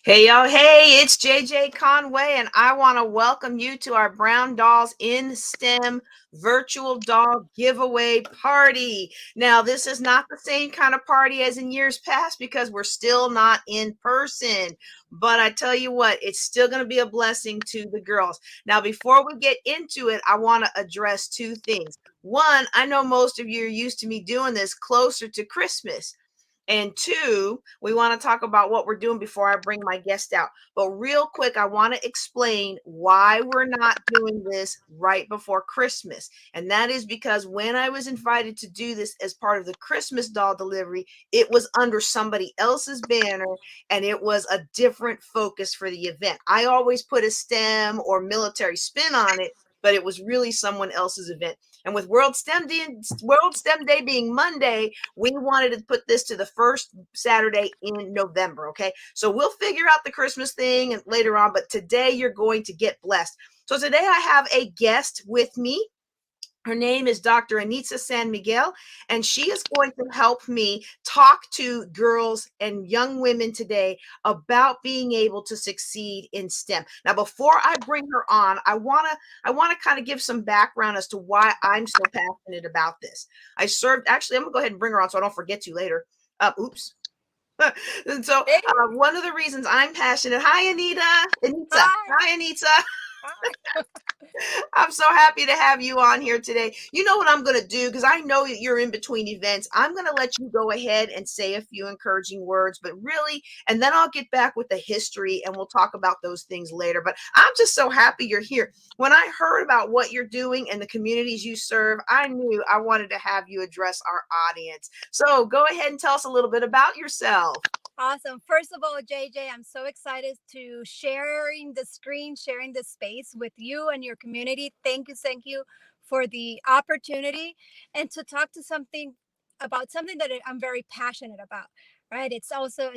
Hey, yo, hey, it's JJ Conway, and I want to welcome you to our Brown Dolls in STEM virtual doll giveaway party. Now, this is not the same kind of party as in years past because we're still not in person. But I tell you what, it's still going to be a blessing to the girls. Now, before we get into it, I want to address two things. One, I know most of you are used to me doing this closer to Christmas. And two, we want to talk about what we're doing before I bring my guest out. But real quick, I want to explain why we're not doing this right before Christmas. And that is because when I was invited to do this as part of the Christmas doll delivery, it was under somebody else's banner and it was a different focus for the event. I always put a STEM or military spin on it, but it was really someone else's event. And with World STEM Day being Monday, we wanted to put this to the first Saturday in November. Okay. So we'll figure out the Christmas thing and later on, but today you're going to get blessed. So today I have a guest with me. Her name is Dr. Anita San Miguel, and she is going to help me talk to girls and young women today about being able to succeed in STEM. Now, before I bring her on, I wanna kind of give some background as to why I'm so passionate about this. I served. Actually, I'm gonna go ahead and bring her on so I don't forget to later. Oops. And so, Hey, one of the reasons I'm passionate. Hi, Anita. Anita. hi, Hi, Anita. hi. I'm so happy to have you on here today. You know what I'm going to do because I know that you're in between events. I'm going to let you go ahead and say a few encouraging words, but really, and then I'll get back with the history and we'll talk about those things later. But I'm just so happy you're here. When I heard about what you're doing and the communities you serve, I knew I wanted to have you address our audience. So go ahead and tell us a little bit about yourself. Awesome. First of all, JJ, I'm so excited to sharing the screen, sharing the space with you and your community. Thank you for the opportunity and to talk to something about something that I'm very passionate about. Right? It's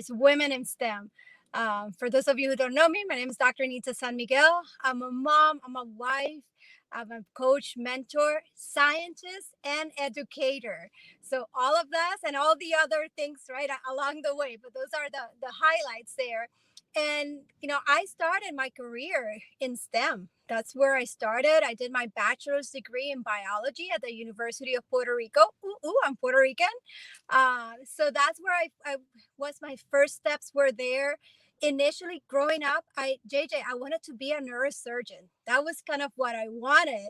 women in STEM. For those of you who don't know me, my name is Dr. Anita San Miguel. I'm a mom. I'm a wife. I'm a coach, mentor, scientist, and educator. So all of that and all the other things, right, along the way. But those are the highlights there. And I started my career in STEM. That's where I started. I did my bachelor's degree in biology at the University of Puerto Rico. I'm Puerto Rican. So that's where I was. My first steps were there. Initially, growing up, I wanted to be a neurosurgeon. That was kind of what I wanted.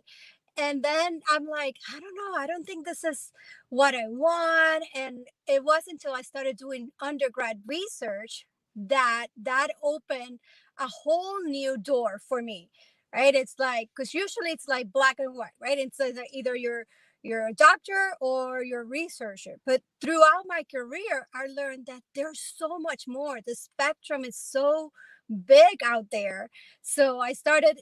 And then I'm like, I don't know, I don't think this is what I want. And it wasn't until I started doing undergrad research that opened a whole new door for me. Right? It's like, because usually it's like black and white, right? It's either you're a doctor or you're a researcher. But throughout my career, I learned that there's so much more. The spectrum is so big out there. So I started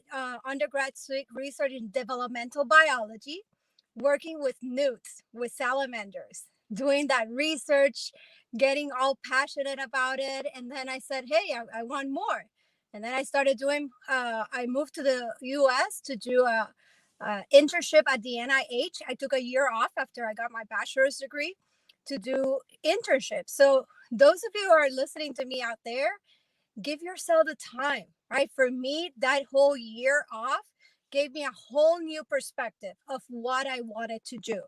research in developmental biology, working with newts, with salamanders, doing that research, getting all passionate about it. And then I said, hey, I want more. And then I started I moved to the US to do a internship at the NIH. I took a year off after I got my bachelor's degree to do internships. So those of you who are listening to me out there, give yourself the time, right? For me, that whole year off gave me a whole new perspective of what I wanted to do,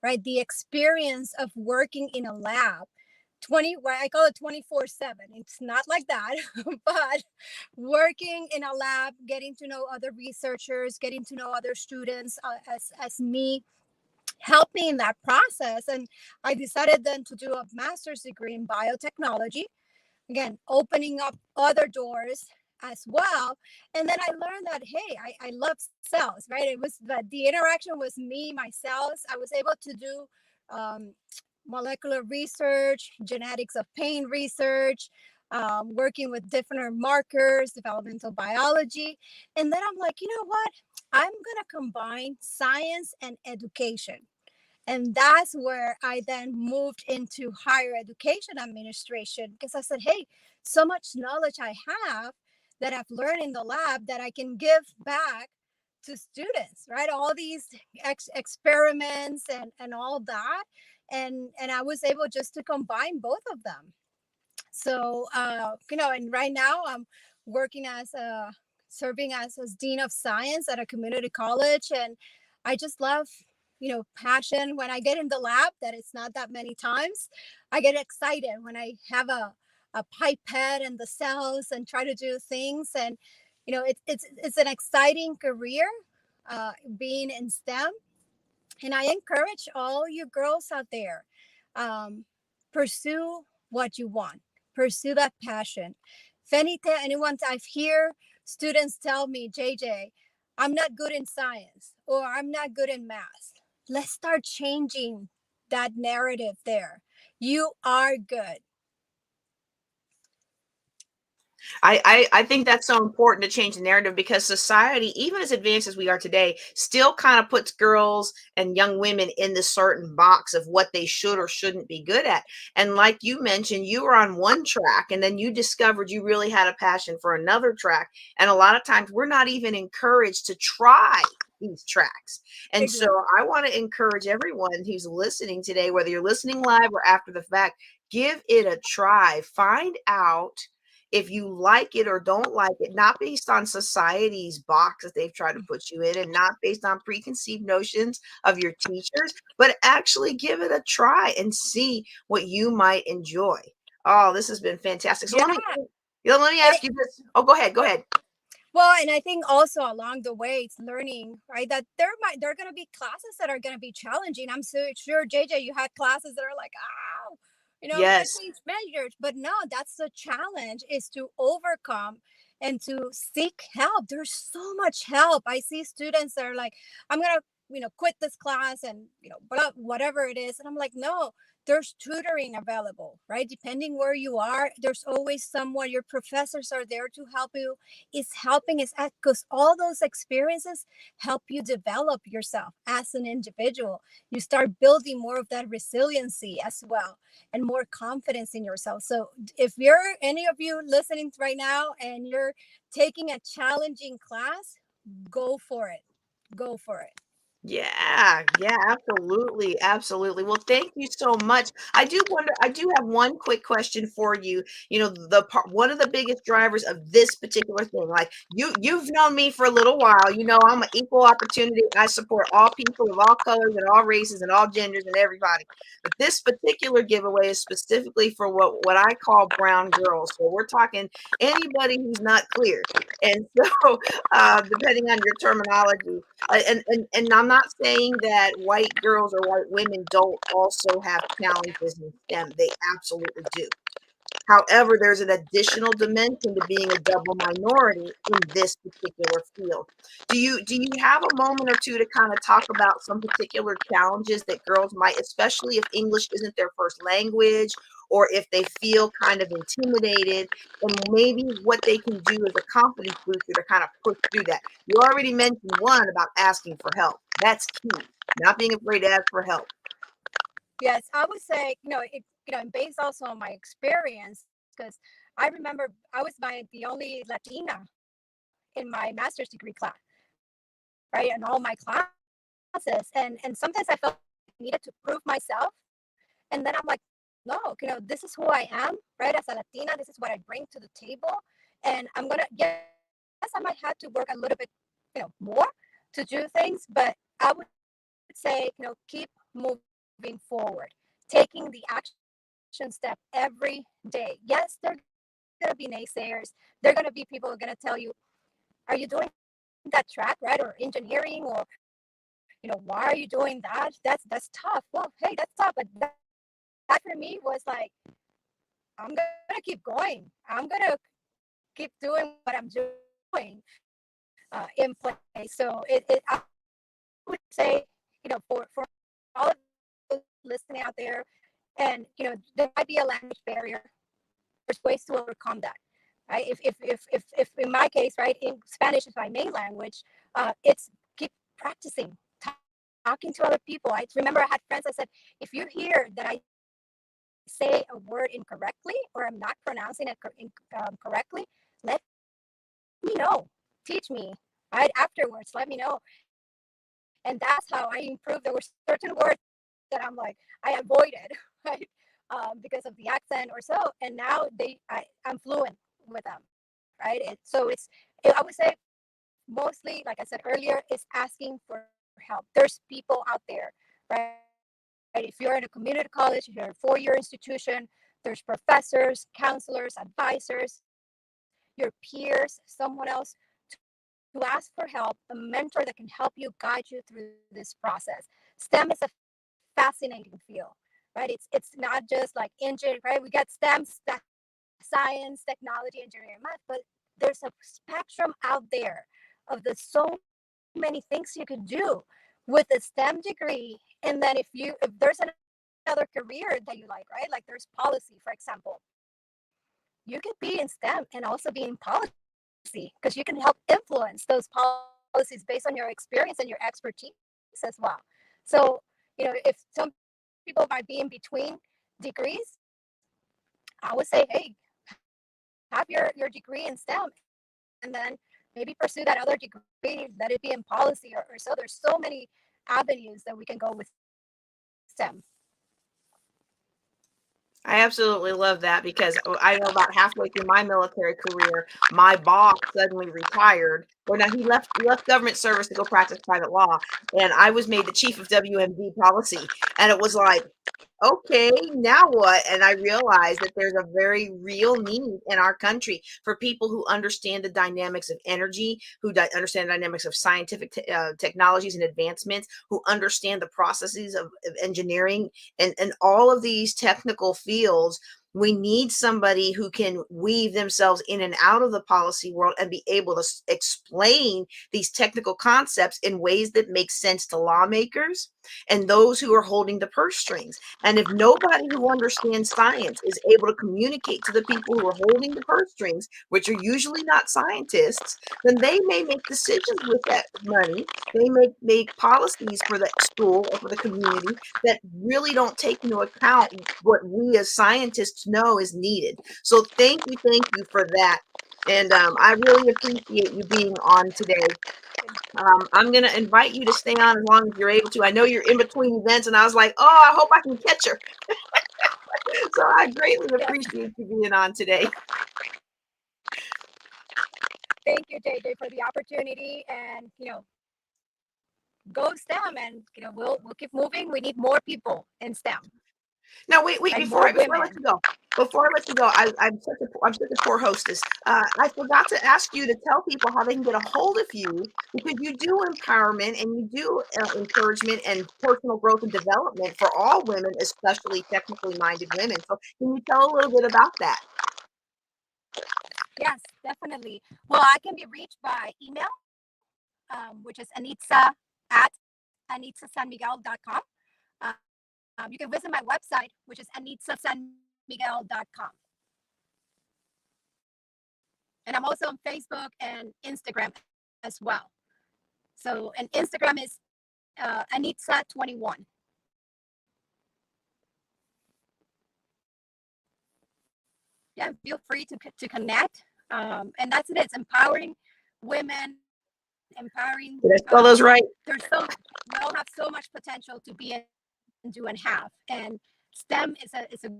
right? The experience of working in a lab 20, well, I call it 24/7. It's not like that, but working in a lab, getting to know other researchers, getting to know other students as me, helped me in that process. And I decided then to do a master's degree in biotechnology, again opening up other doors as well. And then I learned that, hey, I love cells, right? It was that the interaction was me, my cells. I was able to do um, molecular research, genetics of pain research, working with different markers, developmental biology. And then I'm like, you know what, I'm going to combine science and education. And that's where I then moved into higher education administration, because I said, hey, so much knowledge I have that I've learned in the lab that I can give back to students, right? All these experiments and all that. And I was able just to combine both of them. So, and right now I'm working as a serving as dean of science at a community college, and I just love, passion. When I get in the lab, that it's not that many times, I get excited when I have a pipette and the cells and try to do things, and it's an exciting career, being in STEM. And I encourage all you girls out there, um, pursue what you want, pursue that passion. If anyone, I've hear students tell me, JJ, I'm not good in science or I'm not good in math. Let's start changing that narrative there. You are good. I think that's so important to change the narrative because society, even as advanced as we are today, still kind of puts girls and young women in this certain box of what they should or shouldn't be good at. And like you mentioned, you were on one track and then you discovered you really had a passion for another track. And a lot of times we're not even encouraged to try these tracks. And so Exactly. I want to encourage everyone who's listening today, whether you're listening live or after the fact, give it a try. Find out if you like it or don't like it, not based on society's box that they've tried to put you in, and not based on preconceived notions of your teachers, but actually give it a try and see what you might enjoy. Oh, this has been fantastic. So Yeah. let me And ask you this. Oh, go ahead. Go ahead. Well, and I think also along the way, it's learning, right? That there are going to be classes that are going to be challenging. I'm so sure, JJ, you had classes that are like, oh, I'm going to Yes. change measures. But no, that's the challenge, is to overcome and to seek help. There's so much help. I see students that are like, I'm going to, quit this class and, whatever it is. And I'm like, no, there's tutoring available, right? Depending where you are, there's always someone, your professors are there to help you. Is helping is because all those experiences help you develop yourself as an individual. You start building more of that resiliency as well, and more confidence in yourself. So if you're any of you listening right now and you're taking a challenging class, go for it. Go for it. Yeah, yeah, absolutely, absolutely. Well, thank you so much. I do have one quick question for you. One of the biggest drivers of this particular thing, like you've known me for a little while. I'm an equal opportunity. I support all people of all colors and all races and all genders and everybody. But this particular giveaway is specifically for what I call brown girls. So we're talking anybody who's not clear. And so, depending on your terminology, and I'm not saying that white girls or white women don't also have challenges in STEM. They absolutely do. However, there's an additional dimension to being a double minority in this particular field. Do you have a moment or two to kind of talk about some particular challenges that girls might, especially if English isn't their first language, or if they feel kind of intimidated, and maybe what they can do as a confidence booster to kind of push through that? You already mentioned one about asking for help. That's key. Not being afraid to ask for help. Yes, I would say, and based also on my experience, because I remember I was the only Latina in my master's degree class, right? And all my classes. And sometimes I felt like I needed to prove myself. And then I'm like, no, this is who I am, right? As a Latina, this is what I bring to the table. And I'm gonna, yes, I might have to work a little bit, more to do things, but I would say, keep moving forward, taking the action step every day. Yes, there are gonna be naysayers. There are gonna be people who are gonna tell you, are you doing that track, right? Or engineering, or why are you doing that? That's tough. Well, hey, that's tough, but that for me was like, I'm gonna keep going. I'm gonna keep doing what I'm doing, in place. So I would say, for all of those listening out there, and there might be a language barrier. There's ways to overcome that, right? If in my case, right, in Spanish is my main language, it's keep practicing, talking to other people. I remember I had friends that said, if you hear that I say a word incorrectly or I'm not pronouncing it correctly, let me know. Teach me, right? Afterwards, let me know. And that's how I improved. There were certain words that I'm like, I avoided, right? because of the accent or so. And now I'm fluent with them, right? I would say mostly, like I said earlier, is asking for help. There's people out there, right? If you're in a community college, if you're in a 4-year institution, there's professors, counselors, advisors, your peers, someone else to ask for help, a mentor that can help you, guide you through this process. STEM is a fascinating field, right? It's not just like engineering, right? We got STEM, science, technology, engineering, math, but there's a spectrum out there of the so many things you could do with a STEM degree. And then if there's another career that you like, right? Like there's policy, for example, you could be in STEM and also be in policy because you can help influence those policies based on your experience and your expertise as well. So, if some people might be in between degrees, I would say, hey, have your degree in STEM and then maybe pursue that other degree, let it be in policy or so. There's so many avenues that we can go with STEM. I absolutely love that because I know about halfway through my military career, my boss suddenly retired. Well, now he left government service to go practice private law, and I was made the chief of WMD policy, and it was like, okay, now what? And I realized that there's a very real need in our country for people who understand the dynamics of energy, who understand the dynamics of scientific technologies and advancements, who understand the processes of engineering and all of these technical fields. We need somebody who can weave themselves in and out of the policy world and be able to explain these technical concepts in ways that make sense to lawmakers and those who are holding the purse strings. And if nobody who understands science is able to communicate to the people who are holding the purse strings, which are usually not scientists, then they may make decisions with that money. They may make policies for the school or for the community that really don't take into account what we as scientists know is needed. So thank you for that. And I really appreciate you being on today. I'm going to invite you to stay on as long as you're able to. I know you're in between events, and I was like, oh, I hope I can catch her. So I greatly appreciate you being on today. Thank you, JJ, for the opportunity. And go STEM, and we'll keep moving. We need more people in STEM. Now, wait, before I let you go. I'm such a poor hostess. I forgot to ask you to tell people how they can get a hold of you, because you do empowerment and you do encouragement and personal growth and development for all women, especially technically minded women. So can you tell a little bit about that? Yes, definitely. Well, I can be reached by email, which is Anita at anitasanmiguel.com. You can visit my website, which is anitasanmiguel.com. And I'm also on Facebook and Instagram as well. So, and Instagram is Anita21. Yeah, feel free to connect. And that's it. It's empowering women, empowering. Did I spell those right? We all have so much potential to be and do and have. And STEM is a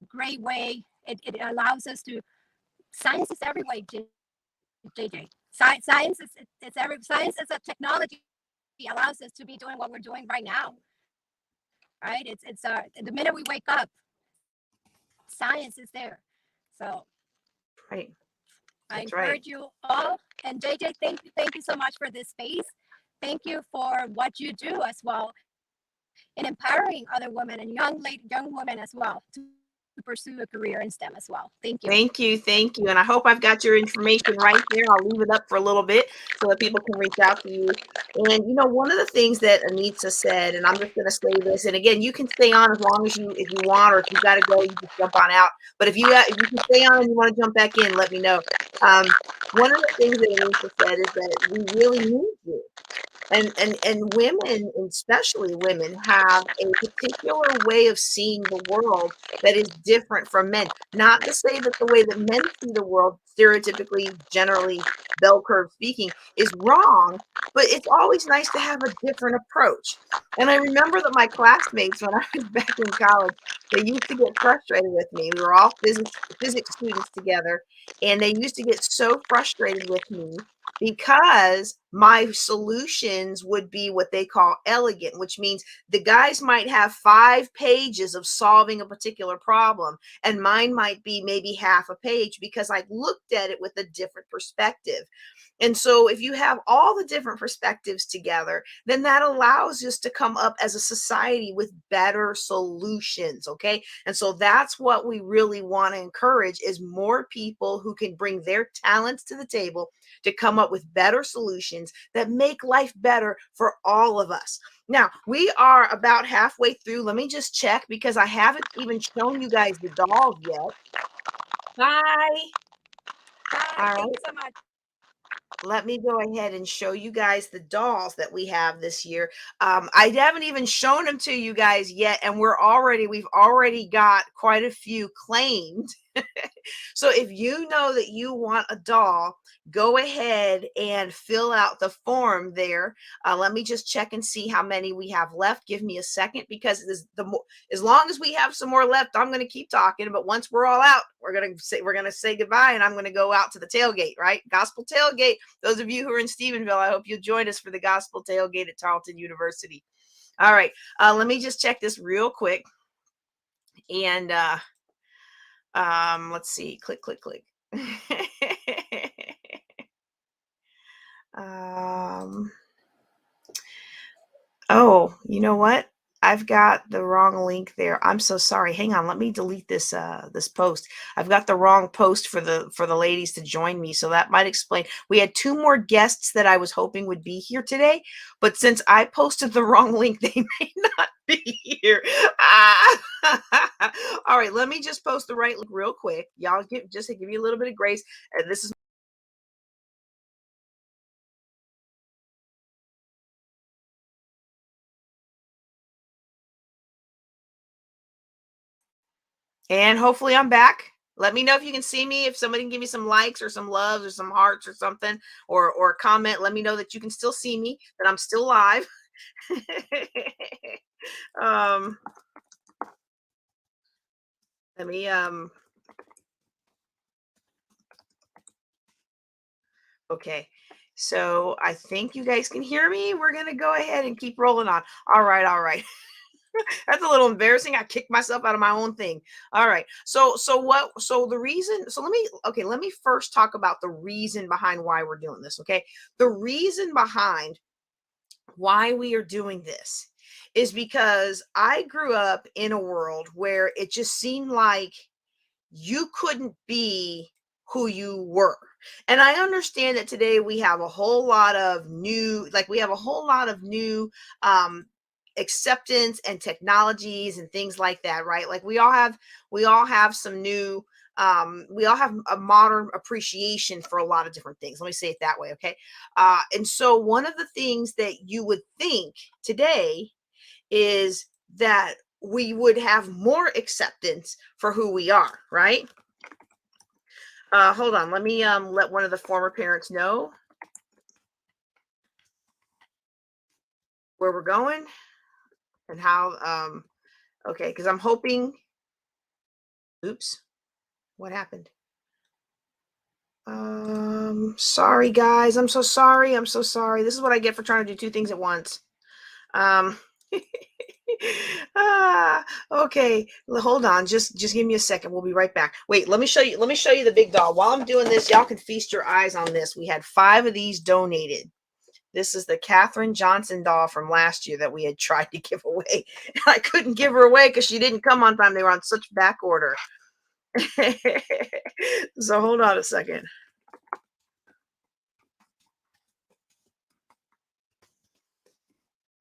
great way. It allows us to. Science is every way, JJ. Science is a technology. Allows us to be doing what we're doing right now. Right? It's the minute we wake up, science is there. So right. I encourage you all. And JJ, thank you so much for this space. Thank you for what you do as well in empowering other women and young women as well to pursue a career in STEM as well. Thank you. Thank you. And I hope I've got your information right there. I'll leave it up for a little bit so that people can reach out to you. And one of the things that Anita said, and I'm just going to say this, and again, you can stay on as long as if you want, or if you got to go, you just jump on out. But if you can stay on and you want to jump back in, let me know. One of the things that Anita said is that we really need you. And women, especially women, have a particular way of seeing the world that is different from men. Not to say that the way that men see the world, stereotypically, generally, bell curve speaking, is wrong, but it's always nice to have a different approach. And I remember that my classmates, when I was back in college, they used to get frustrated with me. We were all physics students together, and they used to get so frustrated with me because my solutions would be what they call elegant, which means the guys might have 5 pages of solving a particular problem, and mine might be maybe half a page because I looked at it with a different perspective. And so, if you have all the different perspectives together, then that allows us to come up as a society with better solutions. Okay. And so, that's what we really want to encourage is more people who can bring their talents to the table to come up with better solutions that make life better for all of us. Now, we are about halfway through. Let me just check because I haven't even shown you guys the dolls yet. Bye. Hi, All thank right. you so much. Let me go ahead and show you guys the dolls that we have this year. I haven't even shown them to you guys yet, and we've already got quite a few claimed. So if you know that you want a doll, go ahead and fill out the form there. Let me just check and see how many we have left. Give me a second because as long as we have some more left, I'm going to keep talking. But once we're all out, we're going to say goodbye, and I'm going to go out to the tailgate. Right, gospel tailgate. Those of you who are in Stephenville, I hope you'll join us for the gospel tailgate at Tarleton University. All right, let me just check this real quick, and let's see. Click, click, click. um, oh, you know what? I've got the wrong link there. I'm so sorry. Hang on. Let me delete this post. I've got the wrong post for the ladies to join me. So that might explain. We had 2 more guests that I was hoping would be here today, but since I posted the wrong link, they may not be here. Ah. All right, let me just post the right link real quick. Y'all just to give you a little bit of grace. And this is and hopefully I'm back. Let me know if you can see me. If somebody can give me some likes or some loves or some hearts or something, or a comment, let me know that you can still see me, that I'm still live. um, let me okay. So I think you guys can hear me. We're gonna go ahead and keep rolling on. All right, all right. That's a little embarrassing. I kicked myself out of my own thing. All right. So the reason, so let me first talk about the reason behind why we're doing this, okay? The reason behind why we are doing this is because I grew up in a world where it just seemed like you couldn't be who you were. And I understand that today we have a whole lot of new, like we have a whole lot of new acceptance and technologies and things like that, right? Like we all have some new we all have a modern appreciation for a lot of different things. Let me say it that way, okay? And so one of the things that you would think today is that we would have more acceptance for who we are, right? Hold on, let me let one of the former parents know where we're going and how okay, because I'm hoping oops, what happened? Sorry guys, I'm so sorry. I'm so sorry. This is what I get for trying to do 2 things at once. Um okay, hold on, just give me a second, we'll be right back. Wait, let me show you the big doll. While I'm doing this, y'all can feast your eyes on this. We had 5 of these donated. This is the Katherine Johnson doll from last year that we had tried to give away. I couldn't give her away because she didn't come on time. They were on such back order. So hold on a second.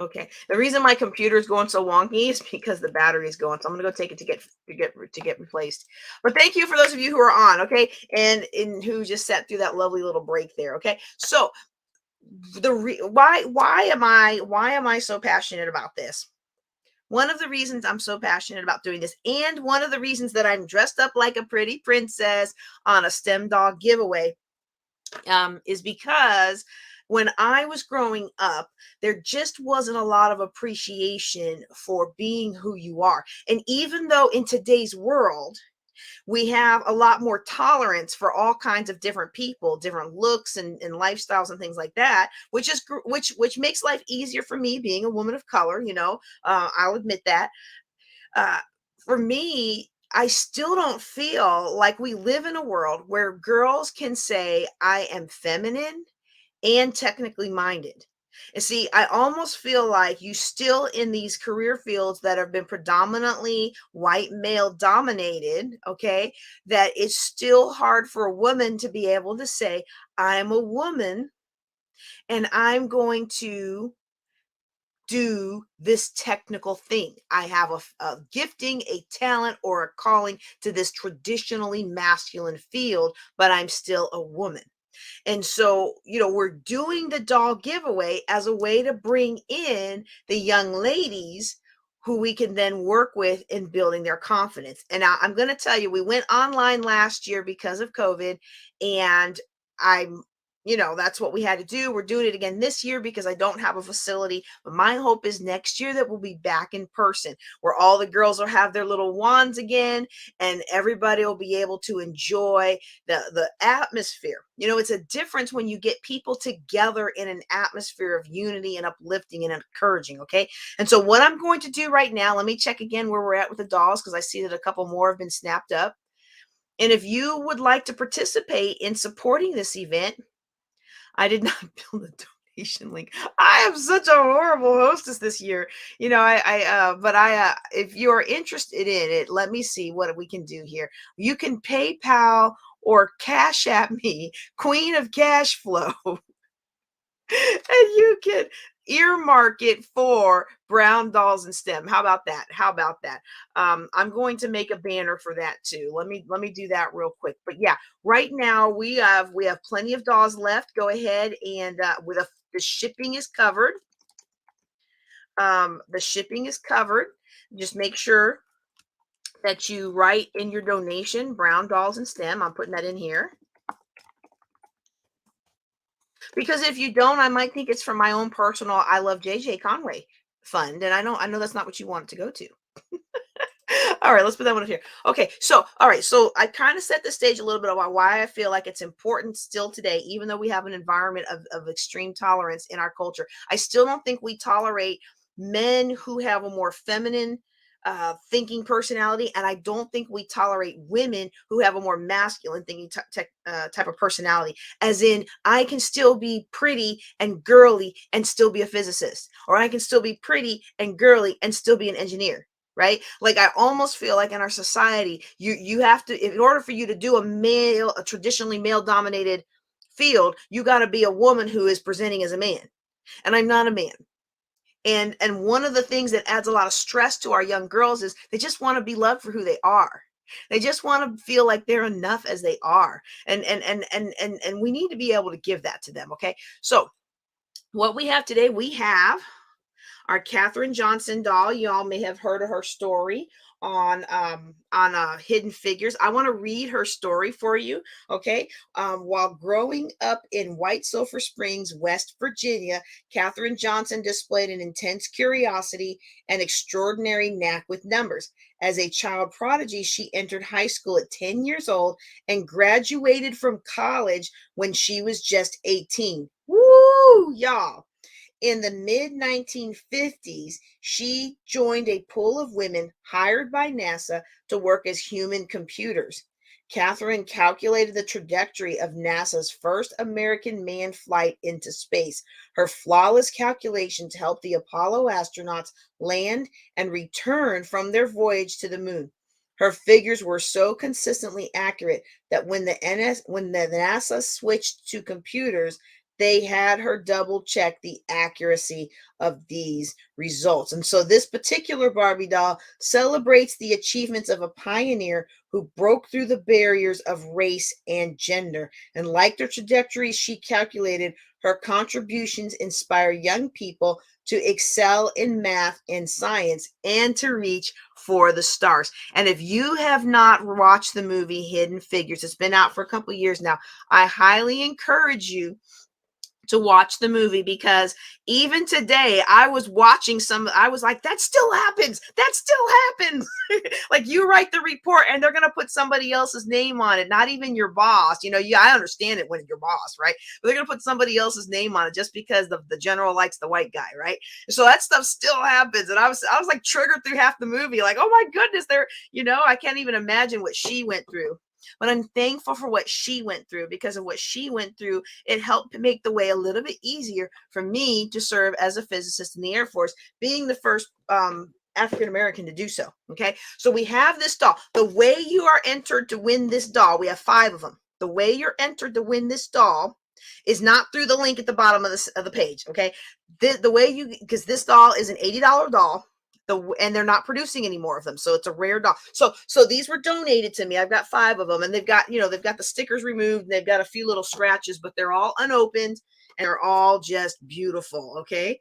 Okay. The reason my computer is going so wonky is because the battery is going. So I'm gonna go take it to get replaced. But thank you for those of you who are on, okay, and who just sat through that lovely little break there. Okay. So why am I so passionate about this? One of the reasons I'm so passionate about doing this, and one of the reasons that I'm dressed up like a pretty princess on a STEM dog giveaway, is because when I was growing up, there just wasn't a lot of appreciation for being who you are. And even though in today's world, we have a lot more tolerance for all kinds of different people, different looks and lifestyles and things like that, which is which makes life easier for me being a woman of color. I'll admit that. uh, for me, I still don't feel like we live in a world where girls can say, I am feminine and technically minded. And see, I almost feel like you still in these career fields that have been predominantly white male dominated, okay, that it's still hard for a woman to be able to say, I'm a woman and I'm going to do this technical thing. I have a gifting, a talent, or a calling to this traditionally masculine field, but I'm still a woman. And so, we're doing the doll giveaway as a way to bring in the young ladies who we can then work with in building their confidence. And I'm going to tell you, we went online last year because of COVID, and I'm that's what we had to do. We're doing it again this year because I don't have a facility. But my hope is next year that we'll be back in person where all the girls will have their little wands again and everybody will be able to enjoy the atmosphere. It's a difference when you get people together in an atmosphere of unity and uplifting and encouraging. Okay. And so what I'm going to do right now, let me check again where we're at with the dolls, because I see that a couple more have been snapped up. And if you would like to participate in supporting this event, I did not build a donation link. I am such a horrible hostess this year. If you are interested in it, let me see what we can do here. You can PayPal or Cash at me, Queen of Cash Flow, and you can earmark it for Brown Dolls and STEM. How about that? How about that? I'm going to make a banner for that too. Let me do that real quick. But yeah, right now we have plenty of dolls left. Go ahead and the shipping is covered. The shipping is covered. Just make sure that you write in your donation Brown Dolls and STEM. I'm putting that in here. Because if you don't, I might think it's from my own personal I love JJ Conway fund. And I know that's not what you want it to go to. All right, let's put that one up here. Okay, so all right, so I kind of set the stage a little bit about why I feel like it's important still today, even though we have an environment of extreme tolerance in our culture. I still don't think we tolerate men who have a more feminine thinking personality, and I don't think we tolerate women who have a more masculine thinking type of personality. As in, I can still be pretty and girly and still be a physicist, or I can still be pretty and girly and still be an engineer, right? Like I almost feel like in our society, you have to, in order for you to do a traditionally male dominated field, you got to be a woman who is presenting as a man. And I'm not a man. And one of the things that adds a lot of stress to our young girls is they just want to be loved for who they are. They just want to feel like they're enough as they are. And we need to be able to give that to them. Okay. So what we have today, we have our Katherine Johnson doll. Y'all may have heard of her story on Hidden Figures. I want to read her story for you. Okay. While growing up in White Sulphur Springs, West Virginia, Katherine Johnson displayed an intense curiosity and extraordinary knack with numbers. As a child prodigy, she entered high school at 10 years old and graduated from college when she was just 18. Woo, y'all. In the mid 1950s, she joined a pool of women hired by NASA to work as human computers. Katherine calculated the trajectory of NASA's first American manned flight into space. Her flawless calculations helped the Apollo astronauts land and return from their voyage to the moon. Her figures were so consistently accurate that when the NASA switched to computers, they had her double check the accuracy of these results. And so this particular Barbie doll celebrates the achievements of a pioneer who broke through the barriers of race and gender. And like the trajectories she calculated, Her contributions inspire young people to excel in math and science and to reach for the stars. And if you have not watched the movie Hidden Figures, it's been out for a couple years now. I highly encourage you to watch the movie, because even today I was watching I was like, that still happens. That still happens. Like, you write the report and they're going to put somebody else's name on it, not even your boss. Yeah, I understand it when your boss, right? But they're going to put somebody else's name on it just because the general likes the white guy, right? So that stuff still happens. And I was like triggered through half the movie. Like, oh my goodness, I can't even imagine what she went through. But I'm thankful for what she went through. Because of what she went through, it helped make the way a little bit easier for me to serve as a physicist in the Air Force, being the first African American to do so. Okay, so we have this doll. The way you are entered to win this doll, we have 5 of them. The way you're entered to win this doll is not through the link at the bottom of the page. Okay, the way because this doll is an $80 doll. And they're not producing any more of them, so it's a rare doll. So these were donated to me. I've got 5 of them, and they've got the stickers removed, and they've got a few little scratches, but they're all unopened and they're all just beautiful. Okay,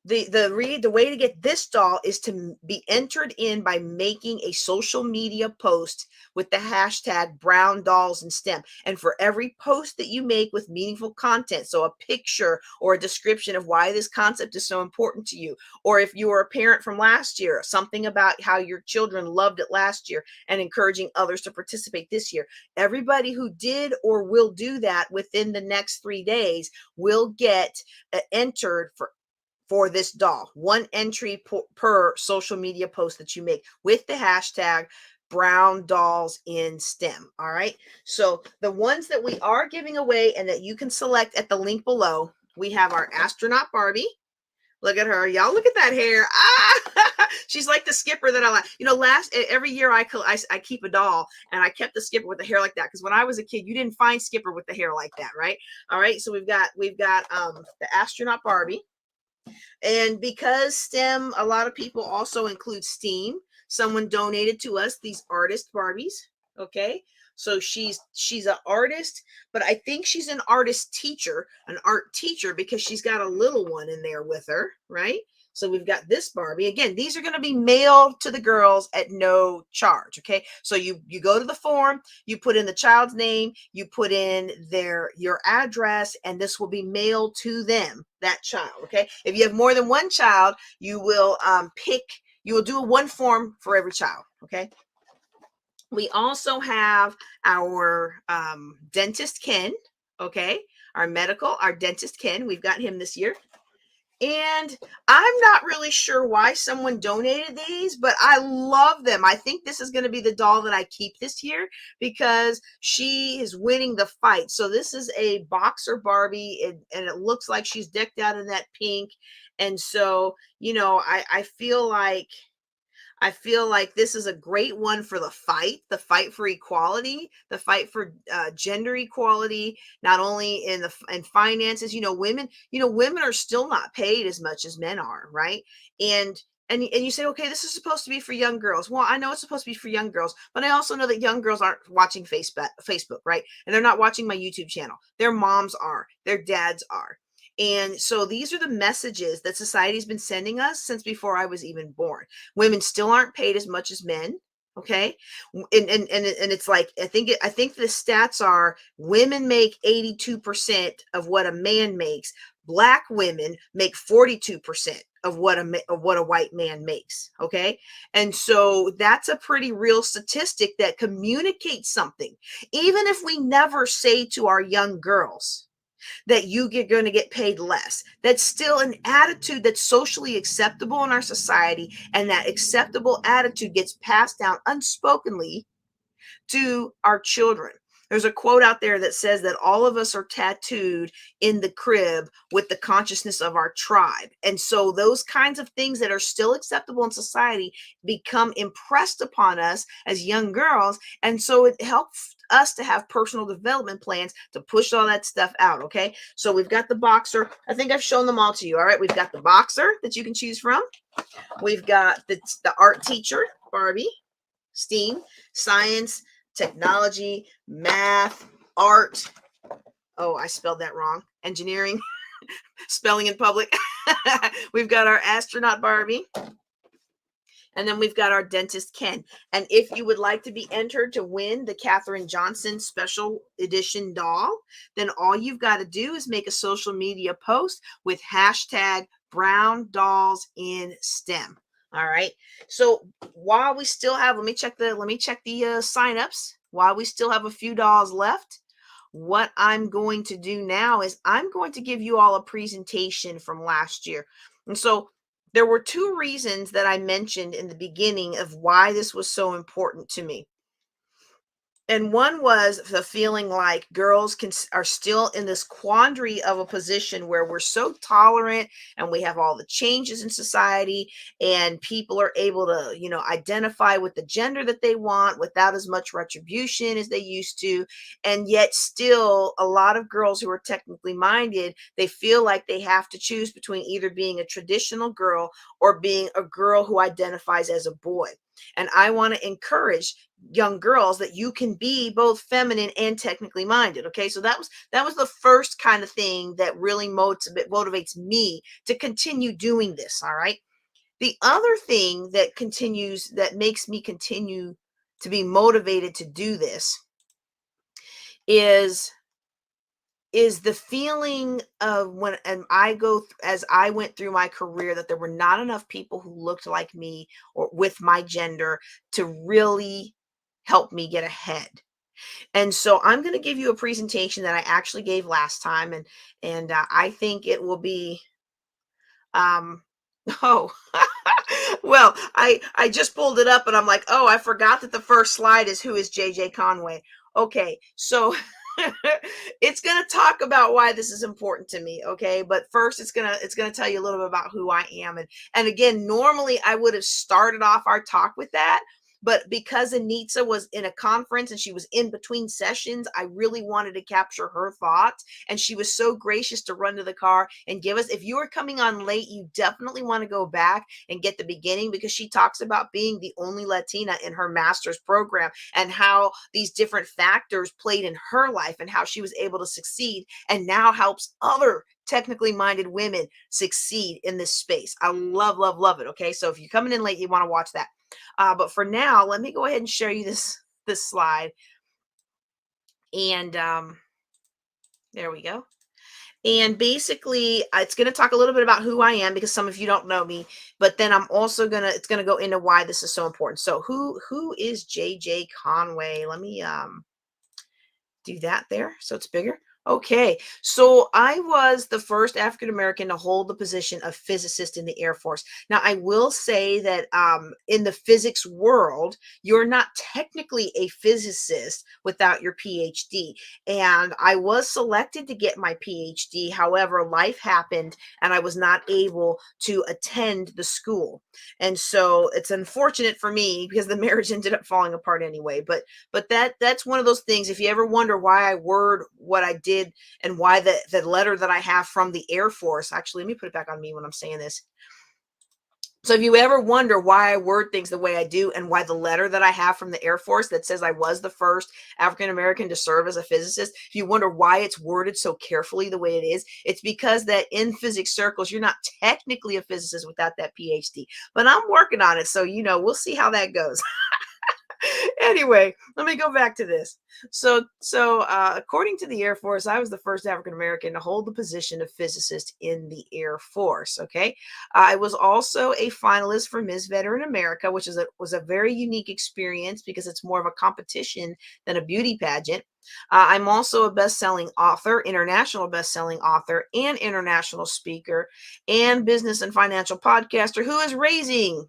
the way to get this doll is to be entered in by making a social media post with the hashtag brown dolls in STEM. And for every post that you make with meaningful content, so a picture or a description of why this concept is so important to you, or if you were a parent from last year, something about how your children loved it last year and encouraging others to participate this year, everybody who did or will do that within the next 3 days will get entered for this doll. 1 entry per social media post that you make with the hashtag brown dolls in STEM. All right. So the ones that we are giving away and that you can select at the link below, we have our astronaut Barbie. Look at her. Y'all look at that hair. Ah, she's like the skipper that I like. Every year I keep a doll, and I kept the skipper with the hair like that, because when I was a kid, you didn't find skipper with the hair like that, right? All right. So we've got the astronaut Barbie. And because STEM, a lot of people also include STEAM. Someone donated to us these artist Barbies. Okay. So she's an artist, but I think she's an artist teacher, an art teacher, because she's got a little one in there with her, right? So we've got this Barbie. Again, these are going to be mailed to the girls at no charge. Okay. So you go to the form, you put in the child's name, you put in your address, and this will be mailed to them, that child. Okay. If you have more than one child, you will do a 1 form for every child. Okay. We also have our dentist Ken. Okay. Our dentist Ken. We've got him this year. And I'm not really sure why someone donated these, but I love them. I think this is going to be the doll that I keep this year, because she is winning the fight. So this is a boxer Barbie, and it looks like she's decked out in that pink. And so, I feel like this is a great one for the fight for equality, the fight for gender equality, not only in finances. Women are still not paid as much as men are, right? And you say, okay, this is supposed to be for young girls. Well, I know it's supposed to be for young girls, but I also know that young girls aren't watching Facebook, right? And they're not watching my YouTube channel. Their moms are, their dads are. And so these are the messages that society's been sending us since before I was even born. Women still aren't paid as much as men. Okay. And it's like, I think the stats are women make 82% of what a man makes. Black women make 42% of what a white man makes. Okay. And so that's a pretty real statistic that communicates something. Even if we never say to our young girls that you're going to get paid less, that's still an attitude that's socially acceptable in our society, and that acceptable attitude gets passed down unspokenly to our children. There's a quote out there that says that all of us are tattooed in the crib with the consciousness of our tribe. And so those kinds of things that are still acceptable in society become impressed upon us as young girls. And so it helps us to have personal development plans to push all that stuff out. Okay. So we've got the boxer. I think I've shown them all to you. All right. We've got the boxer that you can choose from. We've got the art teacher, Barbie, STEAM, science, technology, math, art, Oh, I spelled that wrong. Engineering, spelling in public. We've got our astronaut Barbie. And then we've got our dentist Ken. And if you would like to be entered to win the Katherine Johnson special edition doll, then all you've got to do is make a social media post with hashtag brown dolls in STEM. All right. So while we still have, let me check the signups. While we still have a few dolls left, what I'm going to do now is I'm going to give you all a presentation from last year. And so there were two reasons that I mentioned in the beginning of why this was so important to me. And one was the feeling like girls are still in this quandary of a position where we're so tolerant and we have all the changes in society and people are able to, identify with the gender that they want without as much retribution as they used to. And yet still a lot of girls who are technically minded, they feel like they have to choose between either being a traditional girl or being a girl who identifies as a boy. And I want to encourage young girls that you can be both feminine and technically minded. Okay, so that was the first kind of thing that really motivates me to continue doing this. All right. The other thing that makes me continue to be motivated to do this is the feeling of when and I go as I went through my career that there were not enough people who looked like me or with my gender to really help me get ahead. And so I'm going to give you a presentation that I actually gave last time, and I think it will be um oh well, I just pulled it up and I'm like, oh, I forgot that the first slide is who is JJ Conway. Okay, so it's going to talk about why this is important to me, okay? But first it's going to tell you a little bit about who I am. And again, normally I would have started off our talk with that, but because Anita was in a conference and she was in between sessions, I really wanted to capture her thoughts. And she was so gracious to run to the car and give us, if you are coming on late, you definitely want to go back and get the beginning, because she talks about being the only Latina in her master's program and how these different factors played in her life and how she was able to succeed and now helps other technically minded women succeed in this space. I love, love, love it. Okay. So if you're coming in late, you want to watch that. But for now, let me go ahead and show you this slide. And there we go. And basically, it's going to talk a little bit about who I am, because some of you don't know me. But then I'm also it's going to go into why this is so important. So who is JJ Conway? Let me do that there so it's bigger. Okay, so I was the first African American to hold the position of physicist in the Air Force. Now, I will say that in the physics world, you're not technically a physicist without your PhD. And I was selected to get my PhD. However, life happened and I was not able to attend the school. And so it's unfortunate for me because the marriage ended up falling apart anyway. But that's one of those things. If you ever wonder why I word what I did and why the letter that I have from the Air Force, actually, let me put it back on me when I'm saying this. So if you ever wonder why I word things the way I do and why the letter that I have from the Air Force that says I was the first African American to serve as a physicist, if you wonder why it's worded so carefully the way it is, it's because that in physics circles, you're not technically a physicist without that PhD. But I'm working on it. So, we'll see how that goes. Anyway, let me go back to this. So according to the Air Force, I was the first African American to hold the position of physicist in the Air Force. Okay, I was also a finalist for Miss Veteran America, which was a very unique experience because it's more of a competition than a beauty pageant. I'm also a best-selling author, international best-selling author, and international speaker, and business and financial podcaster who is raising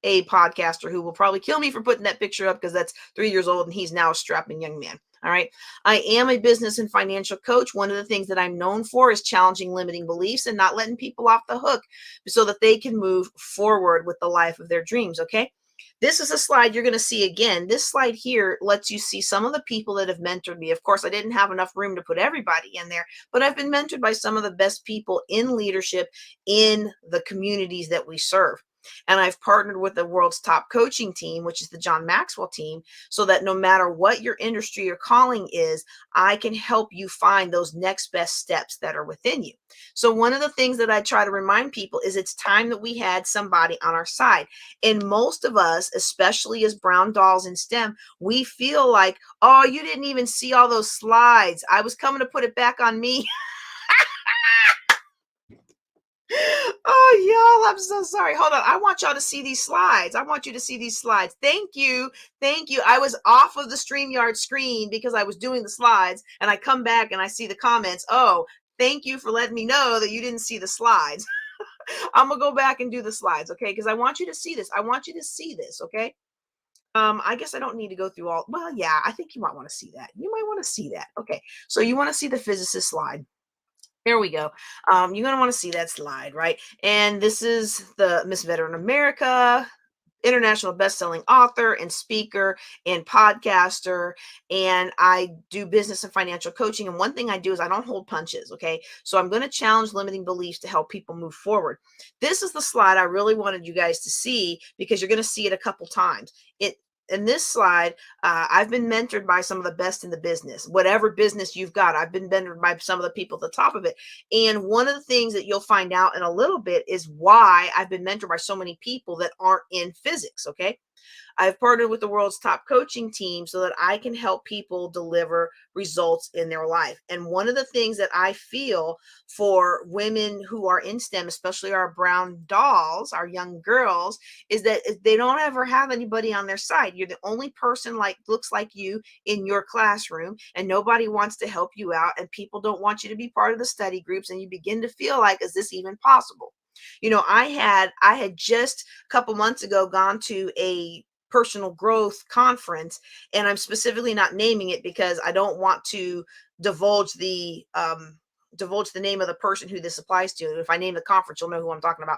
a podcaster who will probably kill me for putting that picture up because that's 3 years old and he's now a strapping young man. All right. I am a business and financial coach. One of the things that I'm known for is challenging limiting beliefs and not letting people off the hook so that they can move forward with the life of their dreams. Okay. This is a slide you're going to see again. This slide here lets you see some of the people that have mentored me. Of course, I didn't have enough room to put everybody in there, but I've been mentored by some of the best people in leadership in the communities that we serve. And I've partnered with the world's top coaching team, which is the John Maxwell team, so that no matter what your industry or calling is, I can help you find those next best steps that are within you. So one of the things that I try to remind people is it's time that we had somebody on our side. And most of us, especially as brown dolls in STEM, we feel like, oh, you didn't even see all those slides. I was coming to put it back on me. Oh, y'all, I'm so sorry. Hold on. I want y'all to see these slides. I want you to see these slides. Thank you. Thank you. I was off of the StreamYard screen because I was doing the slides, and I come back and I see the comments. Oh, thank you for letting me know that you didn't see the slides. I'm going to go back and do the slides, okay? Because I want you to see this. I want you to see this, okay? I guess I don't need to go through all. Well, yeah, I think you might want to see that. You might want to see that. Okay. So you want to see the physicist slide. There we go. You're going to want to see that slide, right? And this is the Miss Veteran America, international best-selling author and speaker and podcaster, and I do business and financial coaching. And one thing I do is I don't hold punches, okay? So I'm going to challenge limiting beliefs to help people move forward. This is the slide I really wanted you guys to see because you're going to see it a couple times. It In this slide, I've been mentored by some of the best in the business. Whatever business you've got, I've been mentored by some of the people at the top of it. And one of the things that you'll find out in a little bit is why I've been mentored by so many people that aren't in physics. Okay. I've partnered with the world's top coaching team so that I can help people deliver results in their life. And one of the things that I feel for women who are in STEM, especially our brown dolls, our young girls, is that they don't ever have anybody on their side. You're the only person like looks like you in your classroom, and nobody wants to help you out, and people don't want you to be part of the study groups, and you begin to feel like, is this even possible? I had just a couple months ago gone to a personal growth conference, and I'm specifically not naming it because I don't want to divulge the name of the person who this applies to. If I name the conference, you'll know who I'm talking about.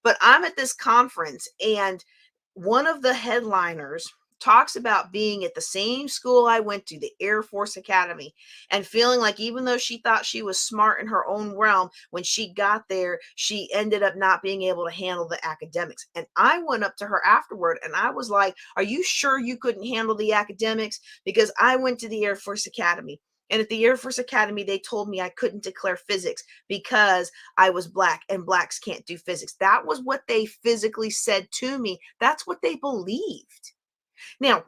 But I'm at this conference, and one of the headliners talks about being at the same school I went to, the Air Force Academy, and feeling like even though she thought she was smart in her own realm, when she got there, she ended up not being able to handle the academics. And I went up to her afterward and I was like, are you sure you couldn't handle the academics? Because I went to the Air Force Academy. And at the Air Force Academy, they told me I couldn't declare physics because I was black and blacks can't do physics. That was what they physically said to me. That's what they believed. Now,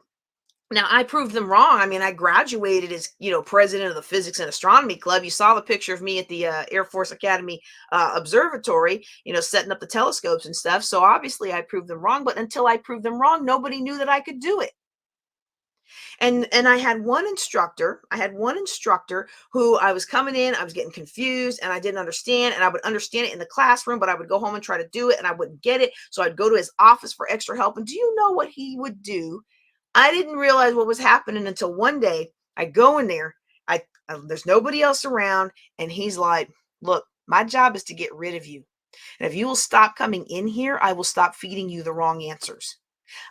now I proved them wrong. I mean, I graduated as, president of the Physics and Astronomy Club. You saw the picture of me at the Air Force Academy Observatory, setting up the telescopes and stuff. So obviously I proved them wrong, but until I proved them wrong, nobody knew that I could do it. And I had one instructor who I was coming in, I was getting confused and I didn't understand, and I would understand it in the classroom, but I would go home and try to do it and I wouldn't get it. So I'd go to his office for extra help. And do you know what he would do? I didn't realize what was happening until one day I go in there. There's nobody else around, and he's like, "Look, my job is to get rid of you. And if you will stop coming in here, I will stop feeding you the wrong answers."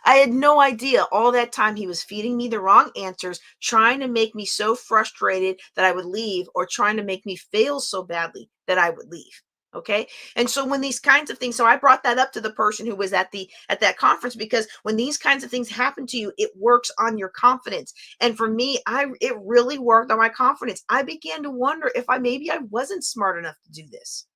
I had no idea all that time he was feeding me the wrong answers, trying to make me so frustrated that I would leave, or trying to make me fail so badly that I would leave. Okay. And so when these kinds of things, so I brought that up to the person who was at that conference, because when these kinds of things happen to you, it works on your confidence. And for me, it really worked on my confidence. I began to wonder if maybe I wasn't smart enough to do this.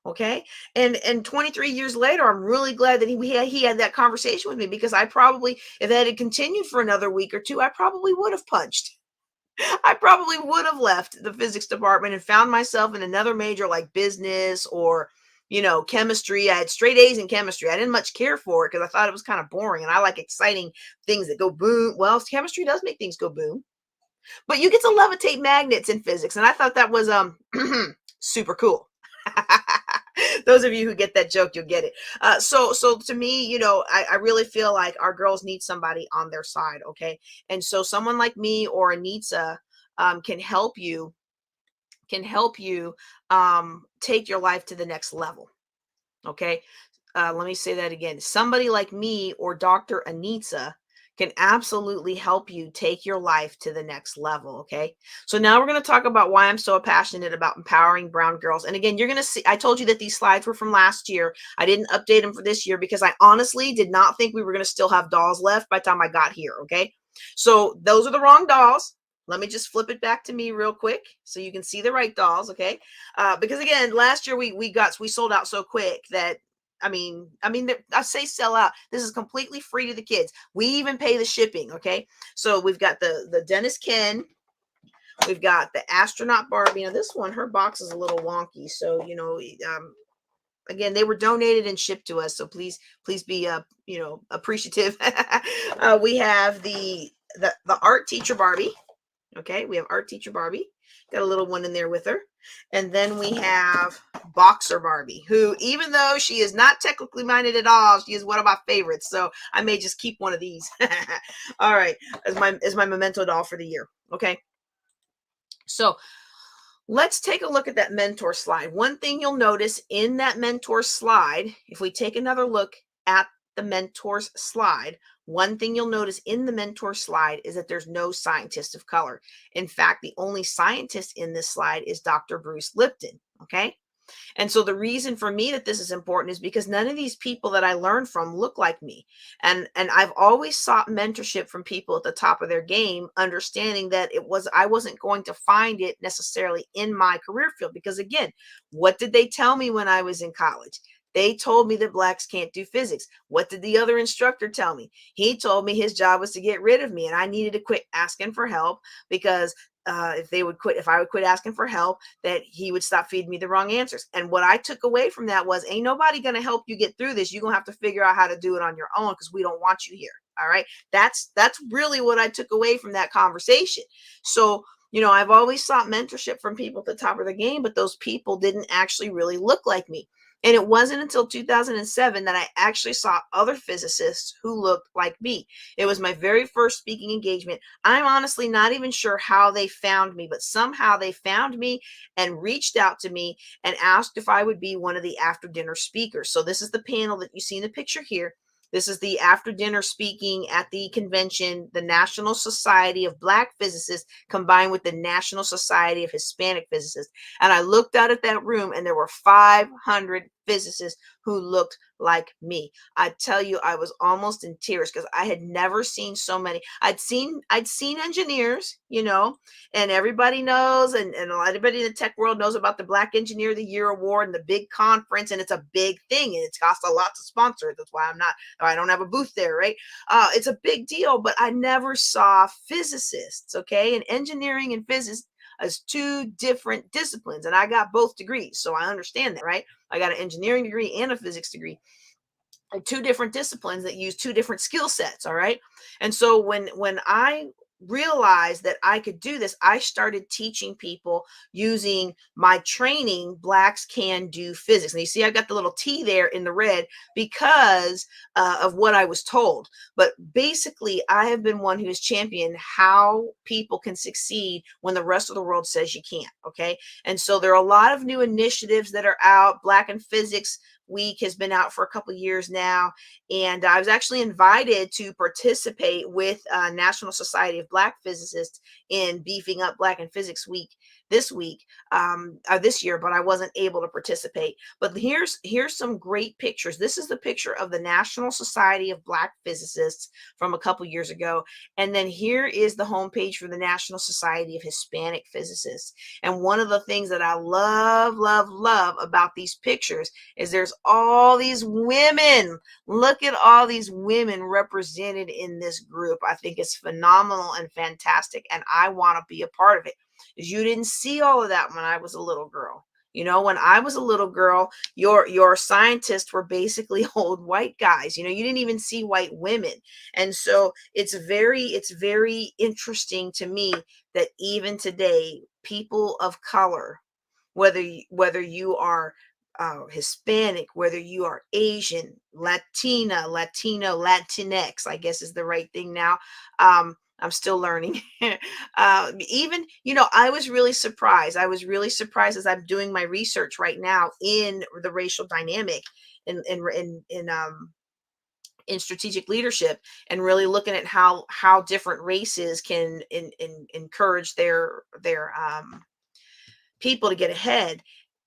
Okay. And 23 years later, I'm really glad that he had that conversation with me, because I probably, if that had continued for another week or two, I probably would have punched. I probably would have left the physics department and found myself in another major like business or, chemistry. I had straight A's in chemistry. I didn't much care for it because I thought it was kind of boring, and I like exciting things that go boom. Well, chemistry does make things go boom, but you get to levitate magnets in physics. And I thought that was super cool. Those of you who get that joke, you'll get it. So to me, I really feel like our girls need somebody on their side. Okay. And so someone like me or Anita can help you, take your life to the next level. Okay. Let me say that again. Somebody like me or Dr. Anita can absolutely help you take your life to the next level. Okay. So now we're going to talk about why I'm so passionate about empowering brown girls. And again, you're going to see, I told you that these slides were from last year. I didn't update them for this year because I honestly did not think we were going to still have dolls left by the time I got here. Okay. So those are the wrong dolls. Let me just flip it back to me real quick so you can see the right dolls. Okay. Because again, last year we sold out so quick that I say sell out. This is completely free to the kids. We even pay the shipping. Okay, so we've got the Dennis Ken, we've got the astronaut Barbie. Now this one, her box is a little wonky, so again, they were donated and shipped to us, so please be appreciative. We have the art teacher Barbie. Okay, we have art teacher Barbie. Got a little one in there with her. And then we have boxer Barbie, who, even though she is not technically minded at all, she is one of my favorites. So I may just keep one of these. All right, as my memento doll for the year. Okay. So let's take a look at that mentor slide. One thing you'll notice in that mentor slide, if we take another look at the mentor's slide, one thing you'll notice in the mentor slide is that there's no scientist of color. In fact, the only scientist in this slide is Dr. Bruce Lipton. Okay. And so the reason for me that this is important is because none of these people that I learned from look like me. And I've always sought mentorship from people at the top of their game, understanding that I wasn't going to find it necessarily in my career field. Because again, what did they tell me when I was in college? They told me that blacks can't do physics. What did the other instructor tell me? He told me his job was to get rid of me and I needed to quit asking for help because if I would quit asking for help, that he would stop feeding me the wrong answers. And what I took away from that was, ain't nobody going to help you get through this. You're going to have to figure out how to do it on your own because we don't want you here. All right. That's really what I took away from that conversation. So, I've always sought mentorship from people at the top of the game, but those people didn't actually really look like me. And it wasn't until 2007 that I actually saw other physicists who looked like me. It was my very first speaking engagement. I'm honestly not even sure how they found me, but somehow they found me and reached out to me and asked if I would be one of the after dinner speakers. So this is the panel that you see in the picture here. This is the after dinner speaking at the convention, the National Society of Black Physicists combined with the National Society of Hispanic Physicists. And I looked out at that room and there were 500 physicists who looked like me. I tell you, I was almost in tears because I had never seen so many. I'd seen engineers, and everybody knows, and everybody in the tech world knows about the Black Engineer of the Year award and the big conference, and it's a big thing, and it's cost a lot to sponsor it. That's why I don't have a booth there, right? It's a big deal, but I never saw physicists, okay? And engineering and physics as two different disciplines, and I got both degrees, so I understand that, right? I got an engineering degree and a physics degree, two different disciplines that use two different skill sets. All right. And so when I realized that I could do this, I started teaching people using my training. Blacks can do physics. And you see, I got the little T there in the red because of what I was told. But basically, I have been one who has championed how people can succeed when the rest of the world says you can't. Okay. And so there are a lot of new initiatives that are out. Black in Physics Week has been out for a couple of years now, and I was actually invited to participate with National Society of Black Physicists in beefing up Black in Physics Week this year, but I wasn't able to participate. But here's some great pictures. This is the picture of the National Society of Black Physicists from a couple years ago, and then here is the homepage for the National Society of Hispanic Physicists. And one of the things that I love about these pictures is there's all these women. Look at all these women represented in this group. I think it's phenomenal and fantastic, and I want to be a part of it. You didn't see all of that when I was a little girl. When I was a little girl, your scientists were basically old white guys. You didn't even see white women. And so it's very interesting to me that even today, people of color, whether you are Hispanic, whether you are Asian, Latina, Latino, Latinx, I guess is the right thing now. I'm still learning. Even, I was really surprised. I was really surprised as I'm doing my research right now in the racial dynamic in in strategic leadership, and really looking at how different races can encourage their people to get ahead.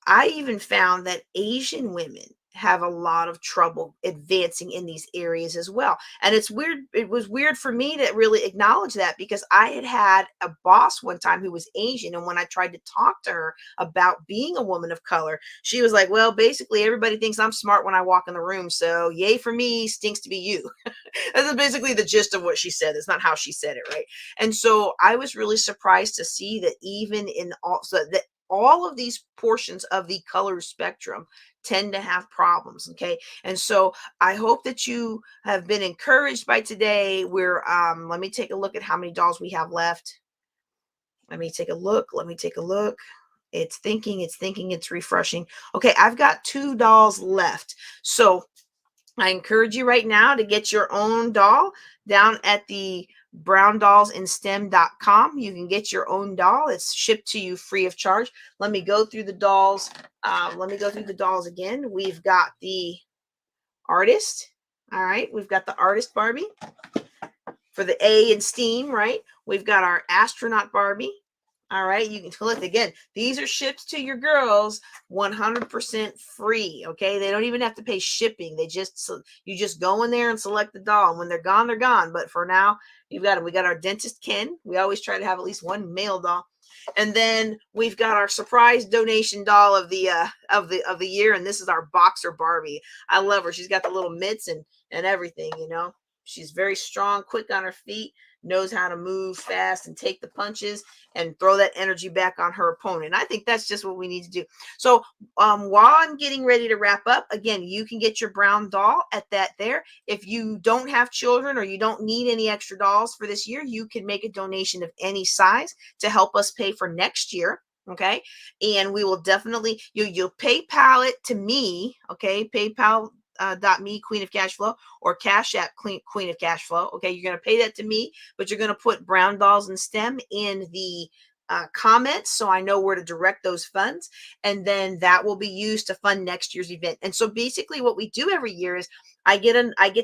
I even found that Asian women have a lot of trouble advancing in these areas as well. And it's weird. It was weird for me to really acknowledge that, because I had a boss one time who was Asian. And when I tried to talk to her about being a woman of color, she was like, well, basically, everybody thinks I'm smart when I walk in the room. So, yay for me, stinks to be you. That's basically the gist of what she said. It's not how she said it, right? And so I was really surprised to see that even in all of these portions of the color spectrum tend to have problems. Okay. And so I hope that you have been encouraged by today. Let me take a look at how many dolls we have left. Let me take a look. It's thinking, it's refreshing. Okay. I've got 2 dolls left. So I encourage you right now to get your own doll down at the browndollsinstem.com. You can get your own doll. It's shipped to you free of charge. Let me go through the dolls. Again. We've got the artist. All right. We've got the artist Barbie for the A in STEAM, right? We've got our astronaut Barbie. All right, you can click again. These are shipped to your girls 100% free. Okay, they don't even have to pay shipping. You just go in there and select the doll. And when they're gone, they're gone. But for now, you've got them. We got our dentist Ken. We always try to have at least one male doll. And then we've got our surprise donation doll of the year, and this is our boxer Barbie. I love her. She's got the little mitts and everything. She's very strong, quick on her feet, knows how to move fast and take the punches and throw that energy back on her opponent. I think that's just what we need to do. So while I'm getting ready to wrap up, again, you can get your brown doll at that there. If you don't have children or you don't need any extra dolls for this year, you can make a donation of any size to help us pay for next year. Okay. And we will definitely, you'll PayPal it to me. Okay. PayPal.me, Queen of Cash Flow, or Cash App, Queen of Cash Flow. Okay, you're going to pay that to me, but you're going to put Brown Dolls in STEM in the comments, so I know where to direct those funds, and then that will be used to fund next year's event. And so basically, what we do every year is I get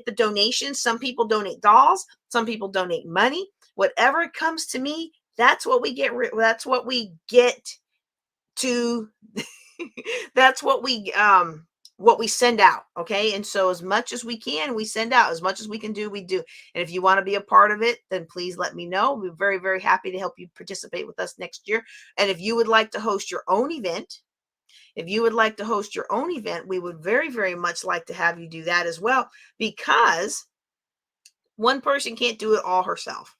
the donations. Some people donate dolls, some people donate money. Whatever comes to me, that's what we get. That's what we get to. That's what we send out. Okay. And so as much as we can, we send out. As much as we can do, we do. And if you want to be a part of it, then please let me know. We're very, very happy to help you participate with us next year. And if you would like to host your own event, we would very, very much like to have you do that as well, because one person can't do it all herself.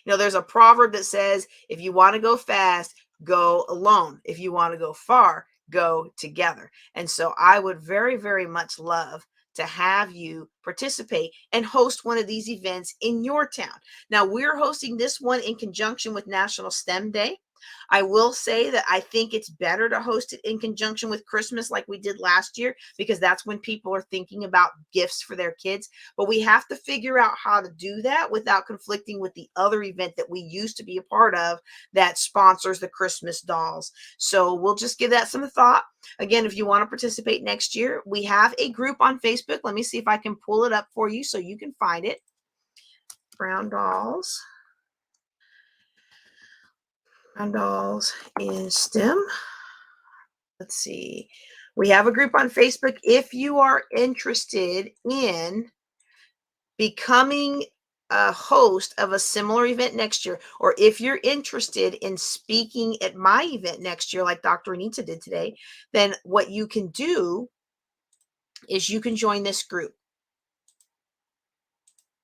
There's a proverb that says, if you want to go fast, go alone. If you want to go far, go together. And so I would very, very much love to have you participate and host one of these events in your town. Now, we're hosting this one in conjunction with National STEM Day. I will say that I think it's better to host it in conjunction with Christmas like we did last year, because that's when people are thinking about gifts for their kids. But we have to figure out how to do that without conflicting with the other event that we used to be a part of that sponsors the Christmas dolls. So we'll just give that some thought. Again, if you want to participate next year, we have a group on Facebook. Let me see if I can pull it up for you so you can find it. Brown Dolls in STEM. Let's see. We have a group on Facebook. If you are interested in becoming a host of a similar event next year, or if you're interested in speaking at my event next year, like Dr. Anita did today, then what you can do is you can join this group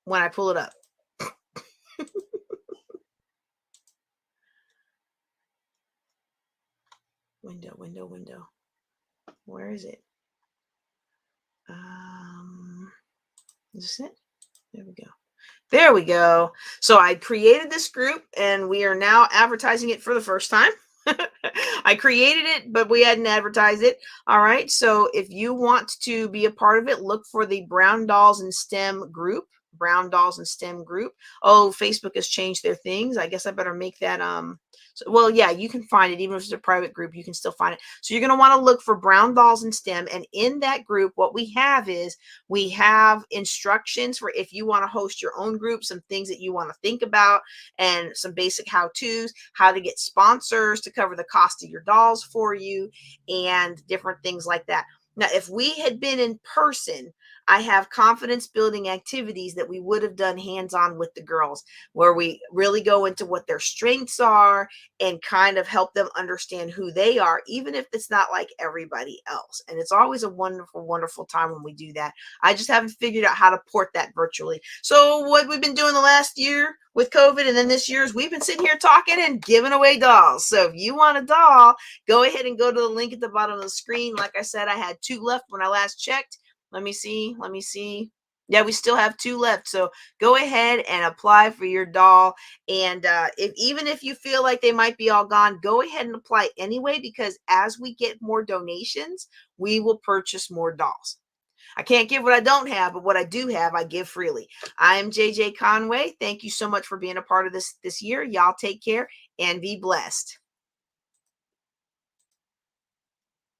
when I pull it up. Window. Where is it? Is this it? There we go. So I created this group, and we are now advertising it for the first time. I created it, but we hadn't advertised it. All right. So if you want to be a part of it, look for the Brown Dolls in STEM group. Brown Dolls and STEM group. Oh, Facebook has changed their things. I guess I better make that so, well, yeah, you can find it even if it's a private group. You can still find it. So you're going to want to look for Brown Dolls and STEM, and in that group, what we have is we have instructions for if you want to host your own group, some things that you want to think about, and some basic how-tos, how to get sponsors to cover the cost of your dolls for you, and different things like that. Now, if we had been in person, I have confidence building activities that we would have done hands-on with the girls, where we really go into what their strengths are and kind of help them understand who they are, even if it's not like everybody else. And it's always a wonderful, wonderful time when we do that. I just haven't figured out how to port that virtually. So what we've been doing the last year with COVID and then this year is we've been sitting here talking and giving away dolls. So if you want a doll, go ahead and go to the link at the bottom of the screen. Like I said, I had 2 left when I last checked. Let me see. Let me see. Yeah, we still have 2 left. So go ahead and apply for your doll. And if even if you feel like they might be all gone, go ahead and apply anyway, because as we get more donations, we will purchase more dolls. I can't give what I don't have, but what I do have, I give freely. I am JJ Conway. Thank you so much for being a part of this year. Y'all take care and be blessed.